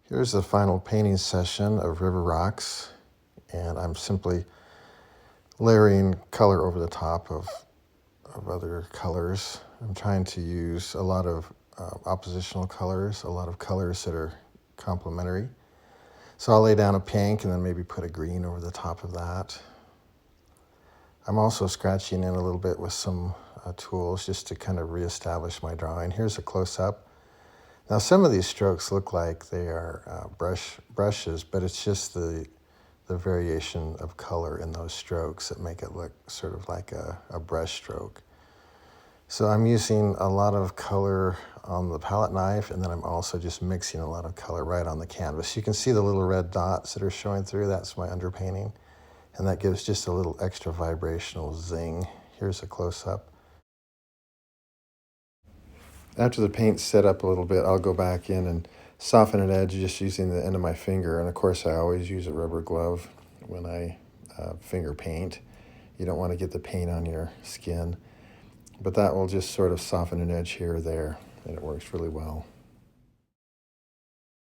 Here's the final painting session of River Rocks, and I'm simply layering color over the top of other colors. I'm trying to use a lot of oppositional colors, a lot of colors that are complementary. So I'll lay down a pink and then maybe put a green over the top of that. I'm also scratching in a little bit with some tools just to kind of reestablish my drawing. Here's a close-up. Now some of these strokes look like they are brushes, but it's just the variation of color in those strokes that make it look sort of like a brush stroke. So I'm using a lot of color on the palette knife, and then I'm also just mixing a lot of color right on the canvas. You can see the little red dots that are showing through. That's my underpainting, and that gives just a little extra vibrational zing. Here's a close-up. After the paint's set up a little bit, I'll go back in and soften an edge just using the end of my finger. And of course, I always use a rubber glove when I finger paint. You don't want to get the paint on your skin, but that will just sort of soften an edge here or there, and it works really well.